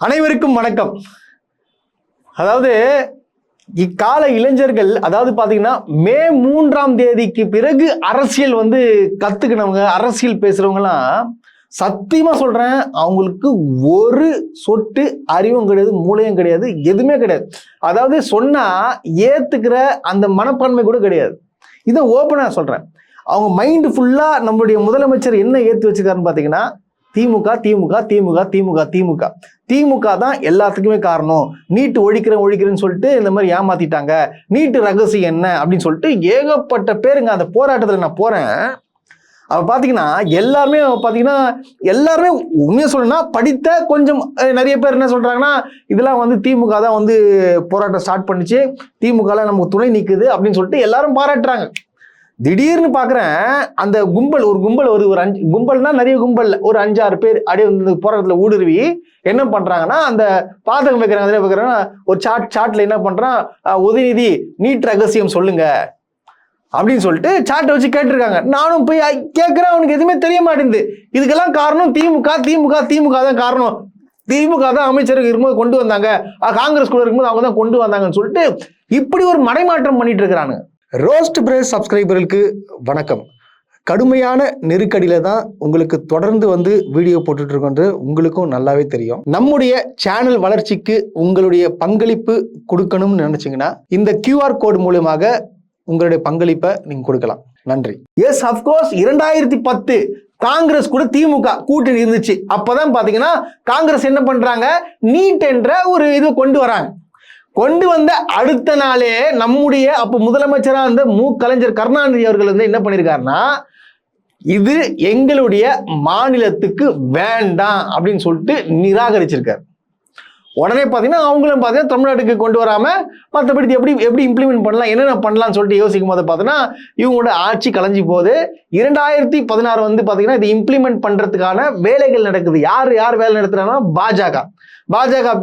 அனைவருக்கும் வணக்கம். அதாவது இக்கால இளைஞர்கள், அதாவது பாத்தீங்கன்னா மே 3ஆம் தேதிக்கு பிறகு அரசியல் கத்துக்கினவங்க, அரசியல் பேசுறவங்கலாம் சத்தியமா சொல்றேன், அவங்களுக்கு ஒரு சொட்டு அறிவும் கிடையாது, மூளையும் கிடையாது, எதுவுமே கிடையாது. அதாவது சொன்னா ஏத்துக்கிற அந்த மனப்பான்மை கூட கிடையாது. இதை ஓப்பனா சொல்றேன். அவங்க மைண்ட் ஃபுல்லா நம்மளுடைய முதலமைச்சர் என்ன ஏத்து வச்சிருக்காருன்னு பாத்தீங்கன்னா, திமுக திமுக திமுக திமுக திமுக திமுக தான் எல்லாத்துக்குமே காரணம். நீட்டு ஒழிக்கிறேன்னு சொல்லிட்டு இந்த மாதிரி ஏமாத்திட்டாங்க. நீட்டு ரகசியம் என்ன அப்படின்னு சொல்லிட்டு ஏகப்பட்ட பேருங்க அந்த போராட்டத்தில் நான் போறேன். அவ பாத்தீங்கன்னா எல்லாருமே உண்மையா சொல்லணும்னா படித்த கொஞ்சம் நிறைய பேர் என்ன சொல்றாங்கன்னா, இதெல்லாம் திமுக தான் போராட்டம் ஸ்டார்ட் பண்ணிச்சு, திமுக நமக்கு துணை நிக்குது அப்படின்னு சொல்லிட்டு எல்லாரும் பாராட்டுறாங்க. திடீர்னு பாக்குறேன் அந்த ஒரு கும்பல் ஒரு 5 கும்பல்னா நிறைய கும்பல், ஒரு 5-6 பேர் அப்படியே போராட்டத்துல ஊடுருவி என்ன பண்றாங்கன்னா, அந்த பாதகம் வைக்கிறாங்க. ஒரு சாட்ல என்ன பண்றான், உதயநிதி நீட் ரகசியம் சொல்லுங்க அப்படின்னு சொல்லிட்டு சாட்டை வச்சு கேட்டிருக்காங்க. நானும் போய் கேட்கிறேன், அவனுக்கு எதுவுமே தெரிய மாட்டேங்குது. இதுக்கெல்லாம் காரணம் திமுக திமுக திமுக தான் காரணம். திமுக தான் அமைச்சருக்கு இருக்கும்போது கொண்டு வந்தாங்க, காங்கிரஸ் கூட இருக்கும்போது அவங்க தான் கொண்டு வந்தாங்கன்னு சொல்லிட்டு இப்படி ஒரு மடைமாற்றம் பண்ணிட்டு இருக்கிறானுங்க. ரோஸ்ட் பிரேஸ் சப்ஸ்கிரைபர்களுக்கு வணக்கம். கடுமையான நெருக்கடியில தான் உங்களுக்கு தொடர்ந்து வீடியோ போட்டுட்டு இருக்கோன்று உங்களுக்கும் நல்லாவே தெரியும். நம்முடைய சேனல் வளர்ச்சிக்கு உங்களுடைய பங்களிப்பு கொடுக்கணும்னு நினைச்சீங்கன்னா இந்த QR கோடு மூலமாக உங்களுடைய பங்களிப்பை நீங்க கொடுக்கலாம். நன்றி. எஸ், அப்கோர்ஸ் 2010 காங்கிரஸ் கூட திமுக கூட்டணி இருந்துச்சு. அப்பதான் பாத்தீங்கன்னா காங்கிரஸ் என்ன பண்றாங்க, நீட் என்ற ஒரு இது கொண்டு வராங்க. கொண்டு வந்த அடுத்த நாளே நம்முடைய அப்ப முதலமைச்சரா இருந்த கலைஞர் கருணாநிதி அவர்கள் என்ன பண்ணிருக்காருன்னா, இது எங்களுடைய மாநிலத்துக்கு வேண்டாம் அப்படின்னு சொல்லிட்டு நிராகரிச்சிருக்காரு. உடனே பாத்தீங்கன்னா அவங்களும் பாத்தீங்கன்னா தமிழ்நாட்டுக்கு கொண்டு வராம மற்றபடி எப்படி இம்ப்ளிமெண்ட் பண்ணலாம், என்னென்ன பண்ணலாம்னு சொல்லிட்டு யோசிக்கும் போது பாத்தீங்கன்னா இவங்களோட ஆட்சி கலைஞ்சி போகுது. 2016 பாத்தீங்கன்னா இது இம்ப்ளிமெண்ட் பண்றதுக்கான வேலைகள் நடக்குது. யார் வேலை நடத்துறாங்கன்னா பாஜக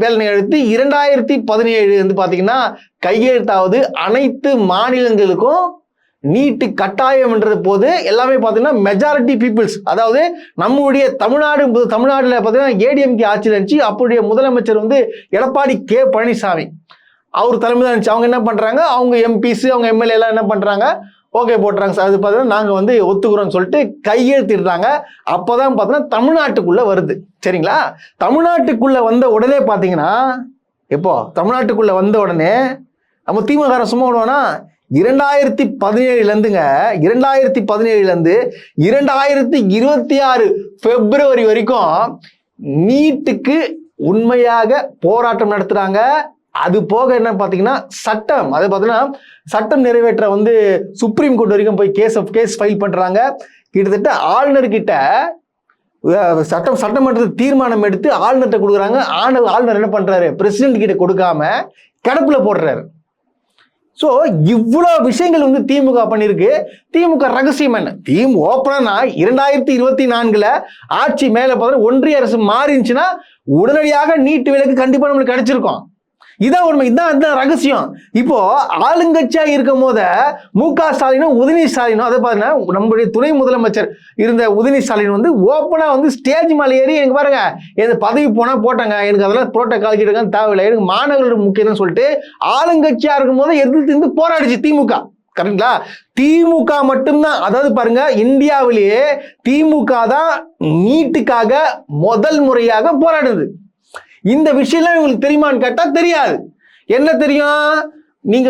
வேலை எடுத்து 2017 பாத்தீங்கன்னா கையெழுத்தாவது அனைத்து மாநிலங்களுக்கும் நீட்டு கட்டாயம் என்றது போது எல்லாமே பாத்தீங்கன்னா மெஜாரிட்டி பீப்புள்ஸ், அதாவது நம்முடைய தமிழ்நாடுல பாத்தீங்கன்னா ஏடிஎம்கே ஆட்சியில் இருந்துச்சு. அப்போடைய முதலமைச்சர் எடப்பாடி கே பழனிசாமி அவர் தலைமை தான் இருந்துச்சு. அவங்க என்ன பண்றாங்க, அவங்க எம்பிஸ் அவங்க எம்எல்ஏ எல்லாம் என்ன பண்றாங்க, ஓகே போட்டுறாங்க. அது பார்த்தீங்கன்னா நாங்க ஒத்துக்கிறோம்னு சொல்லிட்டு கையெழுத்திடுறாங்க. அப்போதான் பார்த்தீங்கன்னா தமிழ்நாட்டுக்குள்ள வருது. சரிங்களா? தமிழ்நாட்டுக்குள்ள வந்த உடனே பார்த்தீங்கன்னா, தமிழ்நாட்டுக்குள்ள வந்த உடனே நம்ம திமுக சும்மா விடுவோம்னா 2017 2026 பிப்ரவரி வரைக்கும் நீட்டுக்கு உண்மையாக போராட்டம் நடத்துறாங்க. அது போக என்ன பாத்தீங்கன்னா சட்டம், அது பாத்தீங்கன்னா சட்டம் நிறைவேற்ற சுப்ரீம் கோர்ட் வரைக்கும் போய் கேஸ் ஃபைல் பண்றாங்க. கிட்டத்தட்ட ஆளுநர் கிட்ட சட்டமன்றத்தில் தீர்மானம் எடுத்து ஆளுநர்கிட்ட கொடுக்குறாங்க. ஆளுநர் என்ன பண்றாரு, பிரசிடென்ட் கிட்ட கொடுக்காம கிடப்புல போடுறாரு. சோ இவ்வளவு விஷயங்கள் திமுக பண்ணிருக்கு. திமுக ரகசியம் என்ன, ஓப்பனா 2024 ஆட்சி மேல ஒன்றிய அரசு மாறிச்சுன்னா உடனடியாக நீட்டு விலக்கு கண்டிப்பா நம்மளுக்கு கிடைச்சிருக்கும். இதான் உண்மை, இதான் ரகசியம். இப்போ ஆளுங்கட்சியா இருக்கும் போத முக ஸ்டாலினும் உதயநிதி ஸ்டாலினும், அதை பாத்தீங்கன்னா நம்முடைய துணை முதலமைச்சர் இருந்த உதயநிதி ஸ்டாலின் ஓப்பனா ஸ்டேஜ் மேல ஏறி எனக்கு பாருங்க, எனக்கு பதவி போனா போட்டாங்க, எனக்கு அதெல்லாம் புரோட்டோகால் கிட்ட தேவையில்லை, எனக்கு மாணவர்களோட முக்கியம் சொல்லிட்டு ஆளுங்கட்சியா இருக்கும் போது எதிர்த்து போராடிச்சு திமுக. கரெக்டுங்களா? திமுக மட்டும்தான், அதாவது பாருங்க இந்தியாவிலேயே திமுக தான் நீட்டுக்காக முதல் முறையாக போராடுது. இந்த விஷயம்லாம் இவங்களுக்கு தெரியுமான்னு கேட்டா தெரியாது. என்ன தெரியும், நீங்க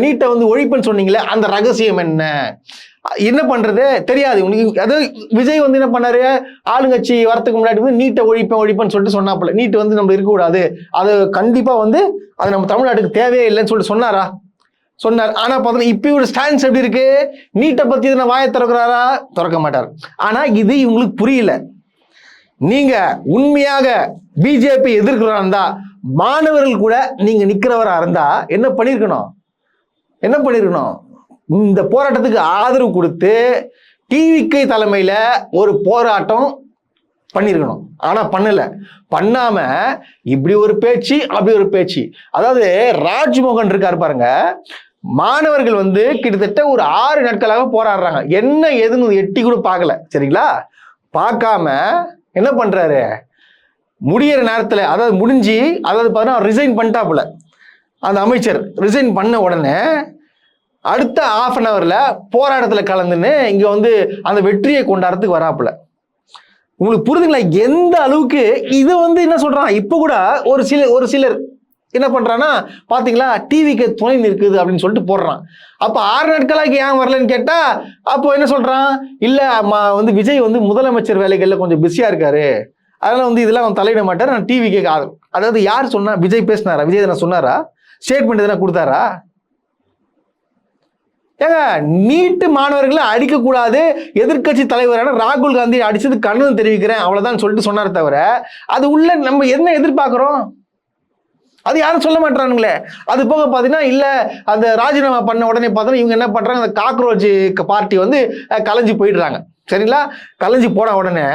நீட்டை ஒழிப்புன்னு சொன்னீங்களே, அந்த ரகசியம் என்ன பண்றது தெரியாது உனக்கு. அதாவது விஜய் என்ன பண்ணாரு, ஆளுங்கட்சி வரத்துக்கு முன்னாடி நீட்டை ஒழிப்புன்னு சொல்லிட்டு சொன்னாப்புல, நீட்டு நம்ம இருக்கக்கூடாது, அது கண்டிப்பா அது நம்ம தமிழ்நாட்டுக்கு தேவையே இல்லைன்னு சொல்லிட்டு சொன்னார். ஆனா பார்த்தீங்கன்னா இப்ப ஒரு ஸ்டாண்ட்ஸ் எப்படி இருக்கு, நீட்டை பத்தி வாயை திறக்கிறாரா, திறக்க மாட்டார். ஆனா இது இவங்களுக்கு புரியல. நீங்க உண்மையாக பிஜேபி எதிர்க்கிறதா மாணவர்கள் கூட நீங்க நிக்கிறவரா இருந்தா என்ன பண்ணிருக்கணும், இந்த போராட்டத்துக்கு ஆதரவு கொடுத்து டிவிகே தலைமையில ஒரு போராட்டம் பண்ணிருக்கணும். ஆனா பண்ணாம இப்படி ஒரு பேச்சு, அப்படி ஒரு பேச்சு. அதாவது ராஜ்மோகன் இருக்காரு பாருங்க, மாணவர்கள் கிட்டத்தட்ட ஒரு 6 நாட்களாக போராடுறாங்க. என்ன ஏதுன்னு எட்டி கூட பார்க்கல. சரிங்களா? பார்க்காம என்ன பண்றாரு, முடிகிற நேரத்தில், அதாவது முடிஞ்சு, அதாவது பார்த்தீங்கன்னா ரிசைன் பண்ணிட்டாப்புல அந்த அமைச்சர். ரிசைன் பண்ண உடனே அடுத்த ½ அன் ஹவரில் போராட்டத்தில் கலந்துன்னு இங்கே வந்து அந்த வெற்றியை கொண்டாடுறதுக்கு வராப்புல. உங்களுக்கு புரிதுங்களா எந்த அளவுக்கு இது வந்து என்ன சொல்றான்? இப்போ கூட ஒரு சிலர் என்ன பண்றான்னா பாத்தீங்களா, டிவிக்கு துணை நிற்குது அப்படின்னு சொல்லிட்டு போடுறான். அப்ப 6 நாட்களாக ஏன் வரலன்னு கேட்டா, அப்போ என்ன சொல்றான்? இல்ல வந்து விஜய் வந்து முதலமைச்சர் வேலைகள்ல கொஞ்சம் பிஸியா இருக்காரு, அதனால வந்து இதெல்லாம் அவன் தலையிட மாட்டார், நான் டிவி கேட்க. அதாவது யார் சொன்னா? விஜய் பேசினாரா? விஜய் எதனா சொன்னாரா? ஸ்டேட்மெண்ட் எதனா கொடுத்தாரா? ஏங்க, நீட்டு மாணவர்களை அடிக்கக்கூடாது, எதிர்கட்சி தலைவரான ராகுல் காந்தி அடிச்சது கண்டனம் தெரிவிக்கிறேன் அவ்வளவுதான் சொல்லிட்டு சொன்னார் தவிர, அது உள்ள நம்ம என்ன எதிர்பார்க்கிறோம் அது யாரும் சொல்ல மாட்டானுங்களே. அது போக பார்த்தீங்கன்னா இல்லை, அந்த ராஜினாமா பண்ண உடனே பார்த்தோன்னா இவங்க என்ன பண்ணுறாங்க, அந்த காக்ரோச் பார்ட்டி வந்து கலைஞ்சு போயிடுறாங்க. சரிங்களா? கலைஞ்சு போன உடனே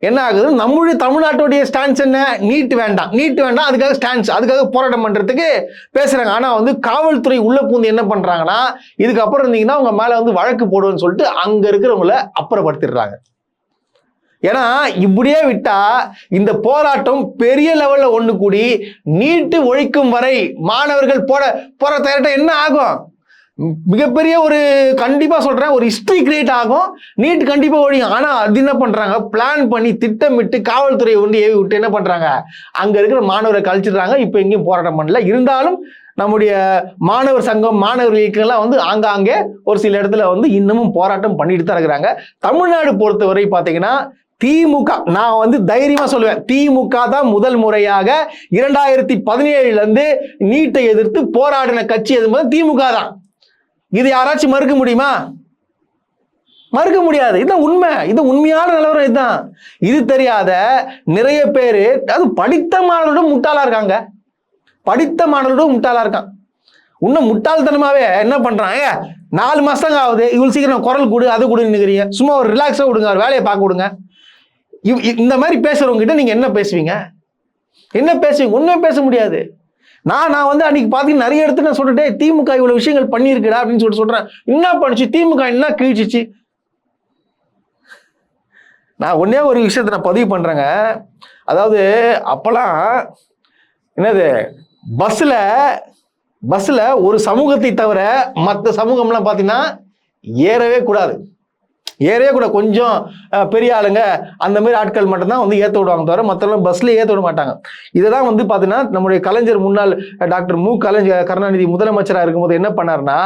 என்ன ஆகுது? நம்மளுடைய தமிழ்நாட்டுடைய ஸ்டான்ஸ் என்ன? நீட் வேண்டாம், நீட் வேண்டாம், அதுக்காக ஸ்டான்ஸ், அதுக்காக போராட்டம் பண்ணுறதுக்கு பேசுகிறாங்க. ஆனால் வந்து காவல்துறை உள்ள பூந்து என்ன பண்ணுறாங்கன்னா, இதுக்கப்புறம் இருந்தீங்கன்னா உங்க மேலே வந்து வழக்கு போடுவேன்னு சொல்லிட்டு அங்கே இருக்கிறவங்கள அப்புறப்படுத்திடுறாங்க. ஏன்னா இப்படியே விட்டா இந்த போராட்டம் பெரிய லெவல்ல ஒண்ணு கூடி நீட்டு ஒழிக்கும் வரை மாணவர்கள் போற தயாரிட்ட என்ன ஆகும்? மிகப்பெரிய ஒரு, கண்டிப்பா சொல்றேன், ஒரு ஹிஸ்டரி கிரியேட் ஆகும். நீட் கண்டிப்பா ஒழியும். ஆனா அது என்ன பண்றாங்க? பிளான் பண்ணி திட்டமிட்டு காவல்துறை ஒன்று ஏவி விட்டு என்ன பண்றாங்க? அங்க இருக்கிற மாணவரை கழிச்சிடுறாங்க. இப்ப எங்கேயும் போராட்டம் பண்ணல. இருந்தாலும் நம்முடைய மாணவர் சங்கம், மாணவர்களுக்கெல்லாம் வந்து ஆங்காங்கே ஒரு சில இடத்துல வந்து இன்னமும் போராட்டம் பண்ணிட்டு தான் இருக்கிறாங்க. தமிழ்நாடு பொறுத்தவரை பார்த்தீங்கன்னா திமுக, நான் வந்து தைரியமா சொல்லுவேன், திமுக தான் முதல் முறையாக 2017 இருந்து நீட்டை எதிர்த்து போராடின கட்சி எதுவும் திமுக தான். இது யாராச்சும் மறுக்க முடியுமா? மறுக்க முடியாது. இதுதான் உண்மை. இது உண்மையான நிலவரம். இதுதான். இது தெரியாத நிறைய பேரு, அது படித்த மாணவர்களும் முட்டாளா இருக்காங்க. படித்த மாணவர்களும் முட்டாளா இருக்கான். இன்னும் முட்டாள்தனமாவே என்ன பண்றான்? 4 மாசம் ஆகுது, இவ்வளவு சீக்கிரம் குரல் கொடு, அது கொடுன்னு நினைக்கிறீங்க. சும்மா ஒரு ரிலாக்ஸா விடுங்க, ஒரு வேலையை பார்க்க விடுங்க. இந்த மாதிரி பேசுறவங்க கிட்ட நீங்க என்ன பேசுவீங்க? என்ன பேசுவீங்க? ஒண்ணுமே பேச முடியாது. நான் வந்து அன்னைக்கு பாத்தீங்கன்னா நிறைய இடத்துல நான் சொல்லிட்டேன், திமுக இவ்வளவு விஷயங்கள் பண்ணியிருக்குடா அப்படின்னு சொல்றேன். என்ன பண்ணுச்சு திமுக? என்ன கிழிச்சிச்சு? நான் ஒன்னே ஒரு விஷயத்த நான் பதிவு பண்றேங்க. அதாவது அப்பெல்லாம் என்னது, பஸ்ல ஒரு சமூகத்தை தவிர மற்ற சமூகம்லாம் பாத்தீங்கன்னா ஏறவே கூடாது. கொஞ்சம் பெரிய ஆளுங்க அந்த மாதிரி ஆட்கள் மட்டும்தான் வந்து ஏற்ற விடுவாங்க தவிர மற்றவங்க பஸ்ல ஏற்ற விட மாட்டாங்க. இதெல்லாம் வந்து பார்த்தீங்கன்னா நம்முடைய கலைஞர், முன்னாள் டாக்டர் கருணாநிதி முதலமைச்சராக இருக்கும்போது என்ன பண்ணாருன்னா,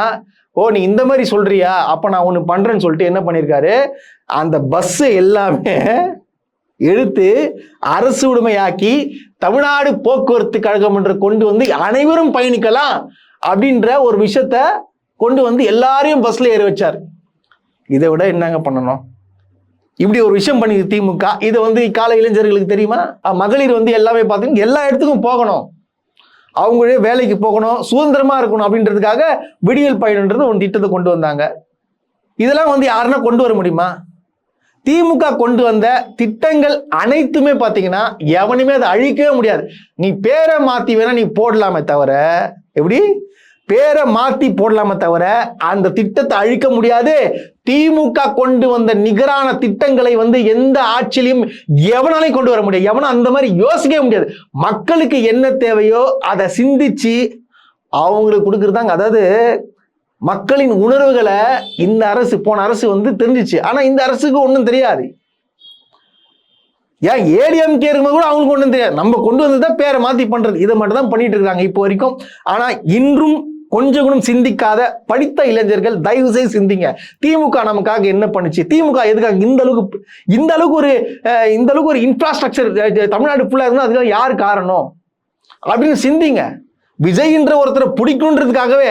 ஓ நீ இந்த மாதிரி சொல்றியா, அப்ப நான் ஒன்று பண்றேன்னு சொல்லிட்டு என்ன பண்ணியிருக்காரு, அந்த பஸ் எல்லாமே எடுத்து அரசு உடைமையாக்கி தமிழ்நாடு போக்குவரத்து கழகம் என்று கொண்டு வந்து அனைவரும் பயணிக்கலாம் அப்படின்ற ஒரு விஷயத்த கொண்டு வந்து எல்லாரையும் பஸ்ல ஏற வச்சார். இதை விட என்னங்க பண்ணணும்? இப்படி ஒரு விஷயம் பண்ணி திமுக. இதை வந்து கால இளைஞர்களுக்கு தெரியுமா? மகளிர் வந்து எல்லாமே பார்த்தீங்கன்னா எல்லா இடத்துக்கும் போகணும், அவங்களே வேலைக்கு போகணும், சுதந்திரமா இருக்கணும் அப்படின்றதுக்காக விடியல் பயணன்றது ஒரு திட்டத்தை கொண்டு வந்தாங்க. இதெல்லாம் வந்து யாருன்னா கொண்டு வர முடியுமா? திமுக கொண்டு வந்த திட்டங்கள் அனைத்துமே பார்த்தீங்கன்னா எவனுமே அதை அழிக்கவே முடியாது. நீ பேரை மாத்தி வேணா நீ போடலாமே தவிர, எப்படி பேரை மாத்தி போடலாமே தவிர அந்த திட்டத்தை அழிக்க முடியாது. திமுக கொண்டு வந்த நிகரான திட்டங்களை வந்து எந்த ஆட்சியிலையும் எவனாலையும் கொண்டு வர முடியாது. எவனும் அந்த மாதிரி யோசிக்கவே முடியாது. மக்களுக்கு என்ன தேவையோ அதை சிந்திச்சு அவங்களுக்கு கொடுக்குறதாங்க. அதாவது மக்களின் உணர்வுகளை இந்த அரசு, போன அரசு வந்து தெரிஞ்சிச்சு. ஆனா இந்த அரசுக்கு ஒன்றும் தெரியாது. ஏன் ஏடிஎம்கே இருக்கும்போது கூட அவங்களுக்கு ஒன்றும் தெரியாது. நம்ம கொண்டு வந்ததான் பேரை மாத்தி பண்றது, இதை மட்டும் தான் பண்ணிட்டு இருக்காங்க இப்போ வரைக்கும். ஆனா இன்றும் கொஞ்சம் கூட சிந்திக்காத படித்த இளைஞர்கள் தயவு செய்து சிந்திங்க. திமுக நமக்காக என்ன பண்ணுச்சு? திமுக எதுக்காக இந்த அளவுக்கு ஒரு இன்ஃப்ராஸ்ட்ரக்சர் தமிழ்நாடு ஃபுல்லா இருந்தா அதுக்காக யாரு காரணம் அப்படின்னு சிந்திங்க. விஜய்ன்ற ஒருத்தரை பிடிக்கணுன்றதுக்காகவே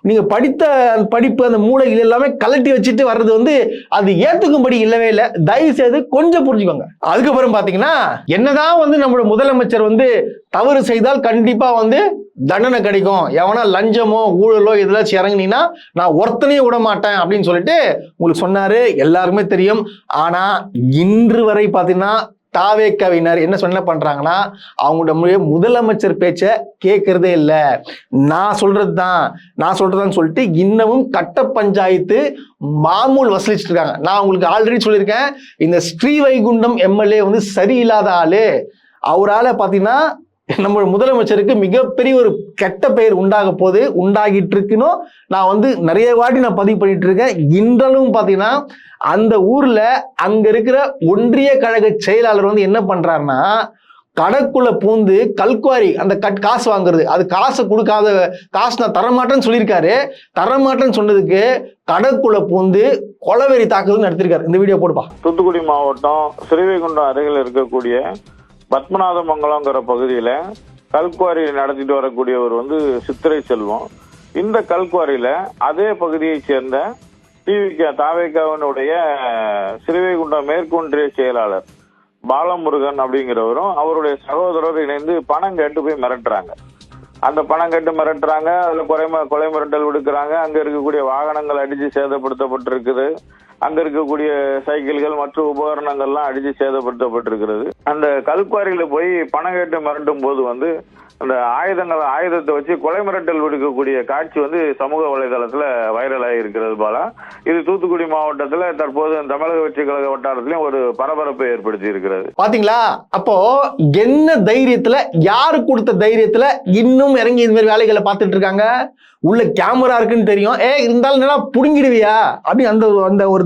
நீங்க படித்த படிப்பு, அந்த மூளைகள் எல்லாமே கலட்டி வச்சுட்டு வர்றது வந்து அது ஏத்துக்கும்படி இல்லவே இல்லை. தயவு செய்து கொஞ்சம் புரிஞ்சுக்கோங்க. அதுக்கப்புறம் பாத்தீங்கன்னா என்னதான் வந்து நம்மளோட முதலமைச்சர் வந்து தவறு செய்தால் கண்டிப்பா வந்து தண்டனை கிடைக்கும், எவனா லஞ்சமோ ஊழலோ இதெல்லாம் இறங்குனீங்கன்னா நான் ஒருத்தனையும் விட மாட்டேன் அப்படின்னு சொல்லிட்டு உங்களுக்கு சொன்னாரு, எல்லாருமே தெரியும். ஆனா இன்று வரை பாத்தீங்கன்னா தாவேக்கவினர் என்ன சொன்ன பண்றாங்கன்னா, அவங்களுடைய முதலமைச்சர் பேச்ச கேட்கறதே இல்லை, நான் சொல்றதுதான் சொல்லிட்டு இன்னமும் கட்ட பஞ்சாயத்து மாமூல் வசூலிச்சுட்டு இருக்காங்க. நான் உங்களுக்கு ஆல்ரெடி சொல்லியிருக்கேன், இந்த ஸ்ரீவைகுண்டம் எம்எல்ஏ வந்து சரியில்லாத ஆளு, அவரால் பார்த்தீங்கன்னா நம்ம முதலமைச்சருக்கு மிகப்பெரிய ஒரு கெட்ட பெயர் உண்டாக போது உண்டாகிட்டு இருக்குன்னு நான் வந்து நிறைய வாட்டி நான் பதிவு பண்ணிட்டு இருக்கேன். இன்றளவும் பார்த்தீங்கன்னா அந்த ஊர்ல அங்க இருக்கிற ஒன்றிய கழக செயலாளர் வந்து என்ன பண்றாருன்னா கடற்குள்ள பூந்து கல்குவாரி அந்த காசு வாங்குறது, அது காசை கொடுக்காத காசு நான் தரமாட்டேன்னு சொல்லியிருக்காரு. தரமாட்டேன்னு சொன்னதுக்கு கடற்குள்ள பூந்து கொலவெறி தாக்குதல் நடத்திருக்காரு. இந்த வீடியோ போடுப்பா. தூத்துக்குடி மாவட்டம் ஸ்ரீவைகுண்டம் அருகில் இருக்கக்கூடிய பத்மநாதமங்கலங்கிற பகுதியில கல்குவாரி நடத்திட்டு வரக்கூடியவர் வந்து சித்திரை செல்வம். இந்த கல்குவாரியில அதே பகுதியை சேர்ந்த தாவேகாவினுடைய ஸ்ரீவைகுண்டம் மேற்கொன்றிய செயலாளர் பாலமுருகன் அப்படிங்கிறவரும் அவருடைய சகோதரர் இணைந்து பணம் கேட்டு போய் மிரட்டுறாங்க. அந்த பணம் கேட்டு மிரட்டுறாங்க, அதுல கொலை மிரட்டல் விடுக்கிறாங்க. அங்க இருக்கக்கூடிய வாகனங்கள் அடிச்சு சேதப்படுத்தப்பட்டிருக்குது. அங்க இருக்கக்கூடிய சைக்கிள்கள் மற்றும் உபகரணங்கள்லாம் அடிச்சு சேதப்படுத்தப்பட்டிருக்கிறது. அந்த கல்குவாரியில போய் பணம் கேட்டு மிரட்டும் போது வந்து அந்த ஆயுதத்தை வச்சு கொலை மிரட்டல் விடுக்கக்கூடிய காட்சி வந்து சமூக வலைதளத்துல வைரல் ஆகி இருக்கிறது பாலா. இது தூத்துக்குடி மாவட்டத்துல தற்போது தமிழக வெற்றி கழக வட்டாரத்திலயும் ஒரு பரபரப்பை ஏற்படுத்தி இருக்கிறது. பாத்தீங்களா? அப்போ என்ன தைரியத்துல, யாரு கொடுத்த தைரியத்துல இன்னும் இறங்கி இந்த மாதிரி வேலைகளை பார்த்துட்டு இருக்காங்க? உள்ள கேமரா இருக்குன்னு தெரியும், இருந்தாலும் நல்லா புடுங்கிடுவியா அப்படி அந்த ஒரு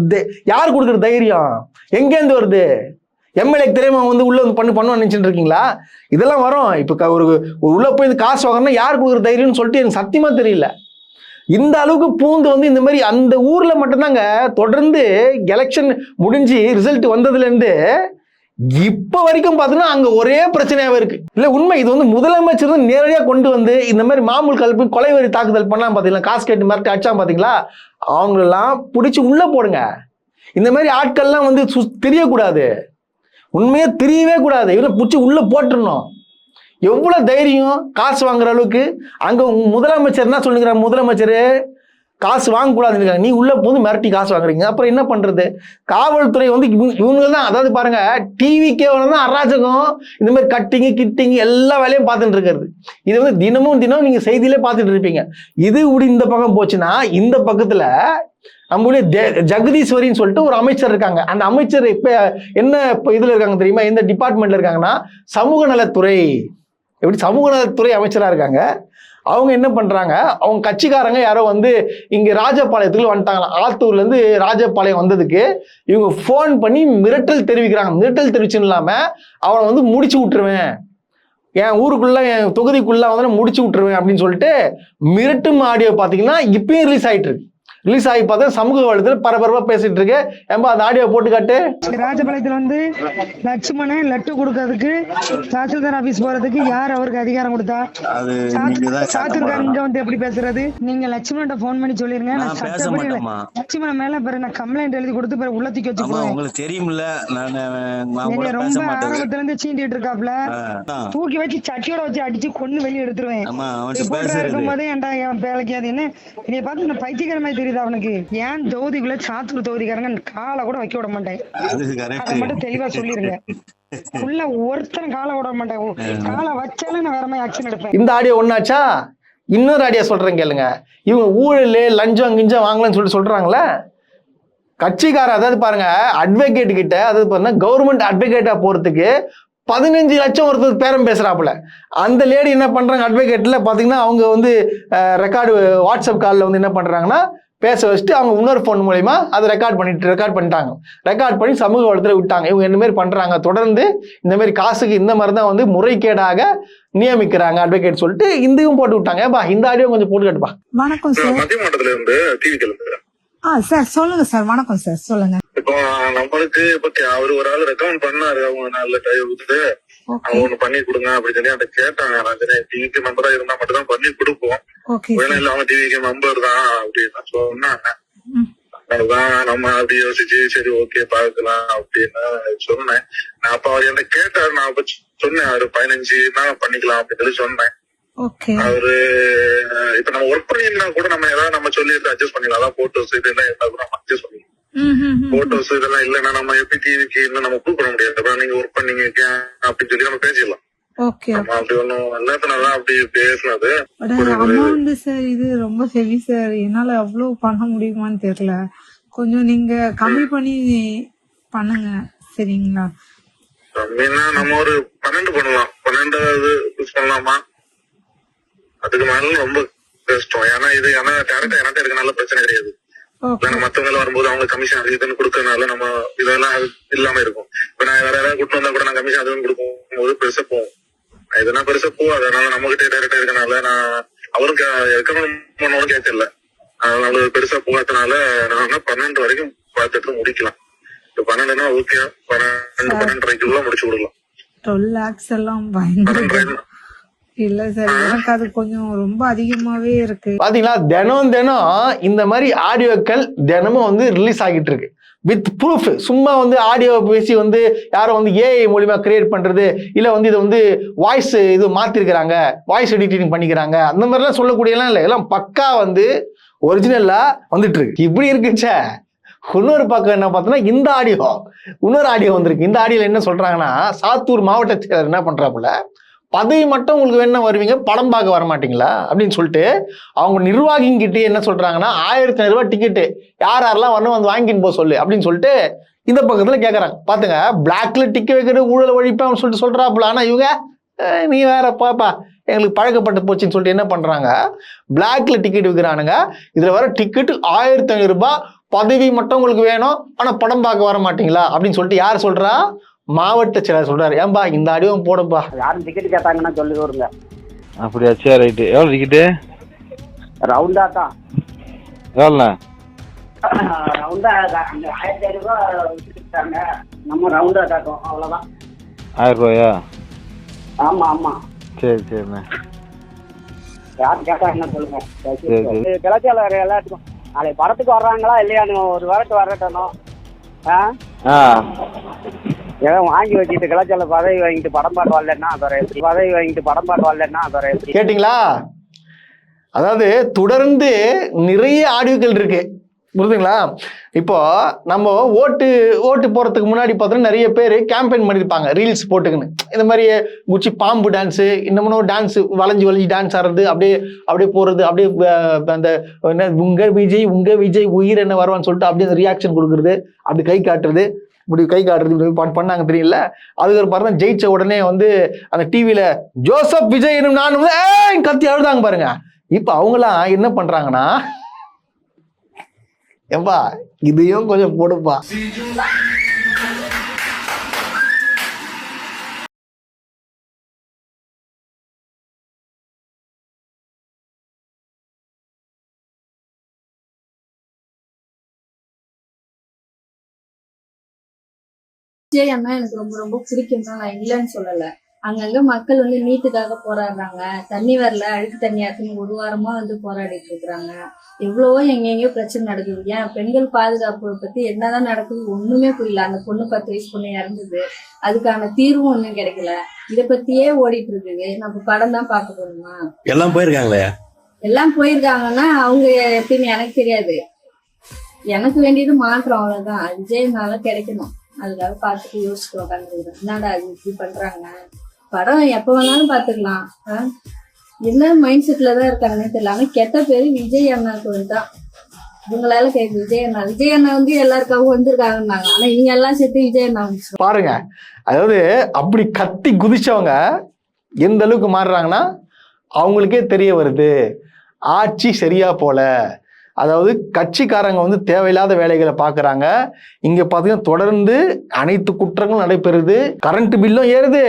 யாரு கொடுக்குற தைரியம் எங்கேருந்து வருது? எம்எல்ஏ தெரியாம வந்து உள்ள வந்து பண்ணுவான்னு நினைச்சிட்டு இருக்கீங்களா? இதெல்லாம் வரும். இப்ப ஒரு உள்ள போய் காசு வாங்கணும்னா யார் கொடுக்குற தைரியம்னு சொல்லிட்டு எனக்கு சத்தியமா தெரியல. இந்த அளவுக்கு பூந்து வந்து இந்த மாதிரி அந்த ஊர்ல மட்டும்தாங்க தொடர்ந்து எலெக்ஷன் முடிஞ்சு ரிசல்ட் வந்ததுல இருந்து இப்ப வரைக்கும் பாத்தீங்கன்னா அங்க ஒரே பிரச்சனையாவே இருக்கு. இல்ல உண்மை, இது வந்து முதலமைச்சர் வந்து நேரடியா கொண்டு வந்து இந்த மாதிரி மாமூல் கல்வி கொலைவெறி தாக்குதல் பண்ணலாம் பாத்தீங்களா, காசு கேட்டு மிரட்டி அடிச்சா பாத்தீங்களா, அவங்களெல்லாம் பிடிச்சி உள்ள போடுங்க. இந்த மாதிரி ஆட்கள்லாம் வந்து தெரியக்கூடாது, உண்மையே தெரியவே கூடாது. இவரை பிடிச்சி உள்ள போட்டுருணும். எவ்வளவு தைரியம் காசு வாங்குற அளவுக்கு. அங்க முதலமைச்சர் என்ன சொல்லுங்கிற, முதலமைச்சர் காசு வாங்கக்கூடாதுன்னு நீ உள்ள போது மிரட்டி காசு வாங்குறீங்க, அப்புறம் என்ன பண்றது? காவல்துறை வந்து இவங்க தான், அதாவது பாருங்க, டிவிக்கே தான் அராஜகம், இந்த மாதிரி கட்டிங்கு கிட்டிங்கு எல்லா வேலையும் பார்த்துட்டு இருக்கிறது. இது வந்து தினமும் நீங்க செய்தியிலே பார்த்துட்டு இருப்பீங்க. இது இப்படி இந்த பக்கம் போச்சுன்னா இந்த பக்கத்துல நம்மளுடைய ஜெகதீஸ்வரின்னு சொல்லிட்டு ஒரு அமைச்சர் இருக்காங்க. அந்த அமைச்சர் இப்ப என்ன இதுல இருக்காங்க தெரியுமா? எந்த டிபார்ட்மெண்ட்ல இருக்காங்கன்னா சமூக நலத்துறை. எப்படி சமூக நலத்துறை அமைச்சரா இருக்காங்க. அவங்க என்ன பண்றாங்க, அவங்க கட்சிக்காரங்க யாரோ வந்து இங்க ராஜபாளையத்துக்கு வந்துட்டாங்களாம். ஆத்தூர்ல இருந்து ராஜபாளையம் வந்ததுக்கு இவங்க போன் பண்ணி மிரட்டல் தெரிவிக்கிறாங்க. மிரட்டல் தெரிவிச்சு இல்லாம அவனை வந்து முடிச்சு விட்டுருவேன், என் ஊருக்குள்ள என் தொகுதிக்குள்ள வந்து முடிச்சு விட்டுருவேன் அப்படின்னு சொல்லிட்டு மிரட்டும் ஆடியோ பாத்தீங்கன்னா இப்பயும் ரிலீஸ் ஆயிட்டு இருக்கு. ரிலீஸ் ஆகி பார்த்தா சமூக வலைதளத்துல பரபரப்பா பேசிட்டு இருக்கு. ஏம்பா அந்த ஆடியோ போட்டு காட்டு. ராஜபாளையத்துல வந்து லட்சுமணன் லட்டு கொடுக்கறதுக்கு தாசில்தார் ஆபீஸ் போறதுக்கு யார் அவருக்கு அதிகாரம் கொடுத்தா? தாசில்தார் இங்க வந்து எப்படி பேசுறது? நீங்க லட்சுமணன் போன் பண்ணி சொல்லிருங்க. நான் சட்டப்படி லட்சுமணன் மேல பிறகு நான் கம்ப்ளைண்ட் எழுதி கொடுத்து பிறகு உள்ளத்துக்கு வச்சுக்கோங்க. உங்களுக்கு தெரியும்ல, ரொம்ப ஆரம்பத்துல இருந்து சீண்டிட்டு இருக்காப்ல, தூக்கி வச்சு சட்டியோட வச்சு அடிச்சு கொண்டு வெளியே எடுத்துருவேன். இருக்கும் போதே ஏன்டா என் வேலைக்கு அது என்ன என்னைய பார்த்து நான் பைத்தியக்காரமா தெரியுது அவனுக்கு. ஏன் தொகுதிக்குள்ள சாத்தூர் தொகுதிக்காரங்க காலை கூட வைக்க விட மாட்டேன், அதை மட்டும் தெளிவா சொல்லிருங்க. உள்ள ஒருத்தன் காலை விட மாட்டேன், காலை வச்சாலும் நான் வேற மாதிரி ஆக்ஷன் எடுப்பேன். இந்த ஆடியோ ஒன்னாச்சா? இன்னொரு ஆடியோ சொல்றேன் கேளுங்க. இவங்க ஊழல் லஞ்சம் கிஞ்சம் வாங்கலன்னு சொல்றாங்களே கட்சிக்கார, அதாவது பாருங்க அட்வொகேட் கிட்ட, அதாவது பாருங்க கவர்மெண்ட் அட்வொகேட்டா போறதுக்கு 15 லட்சம் ஒருத்தர் பேரம் பேசுறாப்புல. அந்த லேடி என்ன பண்றாங்க, அட்வொகேட்ல பாத்தீங்கன்னா அவங்க வந்து ரெக்கார்டு வாட்ஸ்அப் காலில் வந்து என்ன பண்றாங்கன்னா பேச வச்சுட்டு அவங்க இன்னொரு போன் மூலமா அதை ரெக்கார்ட் பண்ணிட்டாங்க. ரெக்கார்ட் பண்ணி சமூக வளத்துல விட்டாங்க. இவங்க இந்த மாதிரி பண்றாங்க, தொடர்ந்து இந்த மாதிரி காசுக்கு இந்த மாதிரி தான் வந்து முறைகேடாக நியமிக்கிறாங்க அட்வொகேட் சொல்லிட்டு இதையும் போட்டு விட்டாங்க. இந்த ஆடியோ கொஞ்சம் போட்டு கேட்டுப்பா. வணக்கம் சார். மத்திய மாவட்டத்துல இருந்து டிவி கிளம்புறேன். சார் சொல்லுங்க சார். வணக்கம் சார், சொல்லுங்க. இப்போ நம்மளுக்கு இப்ப அவரு ஒரு ஆள் ரெக்கமெண்ட் பண்ணாரு, அவங்க நல்ல டைவ் கொடுத்து அவங்க ஒண்ணு பண்ணி கொடுங்க அப்படின்னு சொல்லி அந்த கேட்டாங்க. டிவிக்கு மெம்பரா இருந்தா மட்டும் தான் பண்ணி கொடுப்போம், இல்ல அவங்க டிவிக்கு மெம்பர் தான் அப்படின்னு சொன்னாங்க. அதுதான் நம்ம அப்படி யோசிச்சு சரி ஓகே பாக்கலாம் அப்படின்னு சொன்னேன். நான் அப்ப அவர் என்ன கேட்டாரு, நான் அப்ப சொன்னேன் அவரு 15 தான் பண்ணிக்கலாம் அப்படின்னு சொல்லி சொன்னேன். அவரு இப்ப நம்ம ஒர்க் பண்ணிருந்தா கூட நம்ம ஏதாவது நம்ம சொல்லி அட்ஜஸ்ட் பண்ணிக்கலாம். அதான் போட்டோஸ் இதெல்லாம் இருந்தா கூட நம்ம அட்ஜஸ்ட் பண்ணிக்கலாம். போட்டோஸ் இதெல்லாம் இல்லன்னா நம்ம எப்படி டிவிக்கு இன்னும் நம்ம கூப்பிட முடியாது. நீங்க ஒர்க் பண்ணீங்க அப்படின்னு சொல்லி நம்ம பேசிடலாம். அப்படி ஒன்னும் எல்லாத்தினால அப்படி பேசினது அமௌண்ட் சார். இது ரொம்ப ஹெவி சார், என்னால அவ்வளவு பண்ண முடியுமான்னு தெரியல. கொஞ்சம் நீங்க கம்மி பண்ணி பண்ணுங்க சரிங்களா? கம்மின்னா நம்ம ஒரு 12 பண்ணலாம். 12 யூஸ் பண்ணலாமா? அதுக்கு மேல ரொம்ப கஷ்டம். ஏன்னா டேரக்டா என்கிட்ட இருக்கனால பிரச்சனை கிடையாது. மத்தவங்க வரும்போது அவங்க கமிஷன் அது இதுன்னு கொடுக்கறதுனால நம்ம இதெல்லாம் இல்லாம இருக்கும். இப்ப நான் வேற யாராவது கூட்டு வந்தா கூட நான் கமிஷன் அதுன்னு கொடுக்கும் போது பெருசா போகும். இதெல்லாம் பெருசா போகும். அதனால நம்ம கிட்டே டேரக்டா இருக்கனால நான் அவரும் ரெக்கமெண்ட் பண்ணவும் கேட்கல. அதனால பெருசா போகாதனால நான் 12 வரைக்கும் பார்த்துட்டு முடிக்கலாம். இப்ப 12னா ஓகே, 12:30 முடிச்சு கொடுக்கலாம். 12 lakhs எல்லாம் பயங்கர இல்ல சார், எனக்கு அது கொஞ்சம் ரொம்ப அதிகமாவே இருக்கு. பாத்தீங்களா, தினம் இந்த மாதிரி ஆடியோக்கள் தினமும் வந்து ரிலீஸ் ஆகிட்டு இருக்கு வித் ப்ரூஃப். சும்மா வந்து ஆடியோ பேசி வந்து யாரும் வந்து ஏஐ மூலியமா கிரியேட் பண்றது, இல்ல வந்து இதை வந்து வாய்ஸ் இது மாத்திருக்கிறாங்க, வாய்ஸ் எடிட்டிங் பண்ணிக்கிறாங்க, அந்த மாதிரிலாம் சொல்லக்கூடியலாம் இல்லை. எல்லாம் பக்கா வந்து ஒரிஜினலா வந்துட்டு இருக்கு. இப்படி இருக்குச்சே. இன்னொரு பக்கம் என்ன பார்த்தோன்னா இந்த இன்னொரு ஆடியோ வந்திருக்கு. இந்த ஆடியோல என்ன சொல்றாங்கன்னா, சாத்தூர் மாவட்ட செயலர் என்ன பண்றாப்புல, பதவி மட்டும் உங்களுக்கு வேணா வருவீங்க, படம் பார்க்க வர மாட்டீங்களா அப்படின்னு சொல்லிட்டு அவங்க நிர்வாகிங்கிட்டே என்ன சொல்றாங்கன்னா, 1500 ரூபாய் டிக்கெட்டு யாரெல்லாம் வரணும் வந்து வாங்கின்னு போக சொல்லு அப்படின்னு சொல்லிட்டு இந்த பக்கத்துல கேட்கறாங்க. பாத்துங்க, பிளாக்ல டிக்கெட் வைக்கிறது ஊழல் ஒழிப்பேன் சொல்லிட்டு சொல்றாப்புல. ஆனா இவங்க நீ வேற பாப்பா எங்களுக்கு பழக்கப்பட்டு போச்சுன்னு சொல்லிட்டு என்ன பண்றாங்க, பிளாக்ல டிக்கெட் விற்கிறானுங்க. இதுல வர டிக்கெட் 1500 ரூபாய், பதவி மட்டும் உங்களுக்கு வேணும், ஆனா படம் பார்க்க வர மாட்டீங்களா அப்படின்னு சொல்லிட்டு யார் சொல்றா, மாவட்ட செயலர் சொல்றாரு. ஏன்பா இந்த ஆடியோவும் போடும்பா, யாரும் டிக்கெட் கேட்டாங்கன்னா சொல்லி வருங்க. அப்படியா, சரி ரைட்டு. எவ்வளோ டிக்கெட்டு? ரவுண்டா தான். எவ்வளோண்ணா? ரவுண்டா 1500 ரூபாய் விட்டுட்டாங்க, நம்ம ரவுண்டா காட்டும், அவ்வளோதான். 1000 ரூபாயா? ஆமா ஆமா. சரி சரிண்ணா. யாரும் கேட்டாங்கன்னா சொல்லுங்க. சரி. கிளச்சாளர் எல்லாத்துக்கும் நாளைக்கு படத்துக்கு வர்றாங்களா இல்லையான்னு ஒரு வரட்டணும். ஏதோ வாங்கி வச்சுட்டு கலாச்சார பதவி வாங்கிட்டு படம் பாட்டு வரலன்னா அதோட எப்படி கேட்டீங்களா? அதாவது தொடர்ந்து நிறைய ஆடியோக்கள் இருக்கு, புரியுதுங்களா? இப்போ நம்ம ஓட்டு போறதுக்கு முன்னாடி பார்த்தோன்னா நிறைய பேர் கேம்பெயின் பண்ணியிருப்பாங்க, ரீல்ஸ் போட்டுக்குன்னு. இந்த மாதிரி குச்சி பாம்பு டான்ஸு, இன்னமும் டான்ஸ் வளைஞ்சு டான்ஸ் ஆடுறது, அப்படியே போறது, அப்படியே அந்த என்ன உங்க விஜய் உயிர் என்ன வருவான்னு சொல்லிட்டு அப்படியே அந்த ரியாக்ஷன் கொடுக்குறது, அப்படி கை காட்டுறது, இப்படி கை காட்டுறது பண்ணாங்க தெரியல. அதுக்கு ஒரு பாருங்க, ஜெயிச்ச உடனே வந்து அந்த டிவியில ஜோசப் விஜய் நானும் கத்தி அழுதாங்க பாருங்க. இப்ப அவங்களாம் என்ன பண்றாங்கன்னா, ஏம்பா இதையும் கொஞ்சம் போடுப்பா. விஜய் அண்ணா எனக்கு ரொம்ப ரொம்ப பிடிக்கும் தான், நான் இல்லைன்னு சொல்லல. அங்கங்க மக்கள் வந்து நீட்டுக்காக போராடுறாங்க, தண்ணி வரல, அழுக்கு தண்ணியா இருக்குன்னு 1 வாரமா வந்து போராடிட்டு இருக்கிறாங்க. எவ்வளவோ எங்கெங்கயோ பிரச்சனை நடக்குது. ஏன் பெண்கள் பாதுகாப்பு பத்தி என்னதான் நடக்குது ஒண்ணுமே புரியல. அந்த பொண்ணு 10 வயசு பொண்ணு இறந்தது, அதுக்கான தீர்வும் ஒண்ணும் கிடைக்கல. இத பத்தியே ஓடிட்டு இருக்குது. நம்ம படம் தான் பார்க்க போறோமா? எல்லாம் போயிருக்காங்களே. எல்லாம் போயிருக்காங்கன்னா அவங்க எப்படின்னு எனக்கு தெரியாது. எனக்கு வேண்டியது மாற்றம், அவ்வளவுதான். விஜய்னால கிடைக்கணும், அதுக்காக பார்த்துட்டு யோசிச்சுட்டு உட்காந்துருக்கேன். என்னடா அது இப்படி பண்றாங்க? படம் எப்ப வேணாலும் பாத்துக்கலாம். என்ன மைண்ட் செட்ல தான் இருக்காங்கன்னு தெரியல. ஆனா கெட்ட பேரு விஜய் அண்ணாக்கு தான். இவங்களால விஜய் அண்ணா வந்து எல்லாருக்காகவும் வந்திருக்காங்கன்னாங்க. ஆனா இவங்க எல்லாம் சேர்த்து விஜய் அண்ணா பாருங்க. அதாவது அப்படி கத்தி குதிச்சவங்க எந்த அளவுக்கு மாறுறாங்கன்னா அவங்களுக்கே தெரிய வருது ஆட்சி சரியா போல. அதாவது கட்சிக்காரங்க வந்து தேவையில்லாத வேலைகளை பார்க்குறாங்க. இங்கே பார்த்தீங்கன்னா தொடர்ந்து அனைத்து குற்றங்களும் நடைபெறுது, கரண்ட் பில்லும் ஏறுது,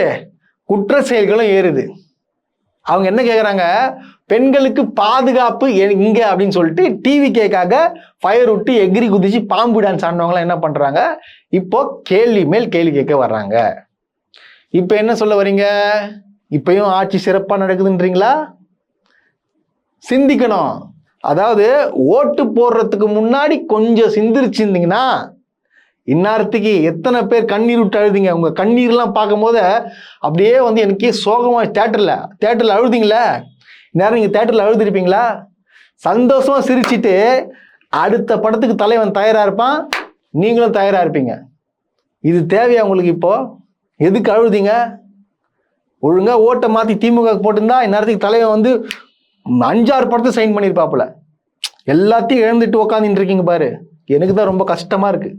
குற்ற செயல்களும் ஏறுது. அவங்க என்ன கேட்குறாங்க, பெண்களுக்கு பாதுகாப்பு எங்க அப்படின்னு சொல்லிட்டு டிவி கேக்காக ஃபயர் விட்டு எகிரி குதிச்சு பாம்பு டான்ஸ் ஆடினவங்களாம் என்ன பண்ணுறாங்க, இப்போ கேள்வி மேல் கேள்வி கேட்க வர்றாங்க. இப்போ என்ன சொல்ல வரீங்க, இப்பயும் ஆட்சி சிறப்பாக நடக்குதுன்றீங்களா? சிந்திக்கணும். அதாவது ஓட்டு போடுறதுக்கு முன்னாடி கொஞ்சம் சிந்திருச்சிருந்தீங்கன்னா இந்நேரத்துக்கு எத்தனை பேர் கண்ணீர் விட்டு அழுதிங்க. உங்க கண்ணீர்லாம் பார்க்கும் போது அப்படியே வந்து எனக்கே சோகமா தேட்டர்ல அழுதிங்களே, நேரம் நீங்க தேட்டர்ல அழுதுருப்பீங்களா? சந்தோஷமா சிரிச்சிட்டு அடுத்த படத்துக்கு தலைவன் தயாரா இருப்பான், நீங்களும் தயாரா இருப்பீங்க. இது தேவையா உங்களுக்கு? இப்போ எதுக்கு அழுதிங்க? ஒழுங்கா ஓட்டை மாத்தி திமுக போட்டிருந்தா இந்நேரத்துக்கு தலைவன் வந்து 5-6 படத்தை சைன் பண்ணியிருப்பாப்புல. எல்லாத்தையும் இழந்துட்டு உக்காந்துட்டு இருக்கீங்க பாரு. எனக்கு தான் ரொம்ப கஷ்டமா இருக்கு.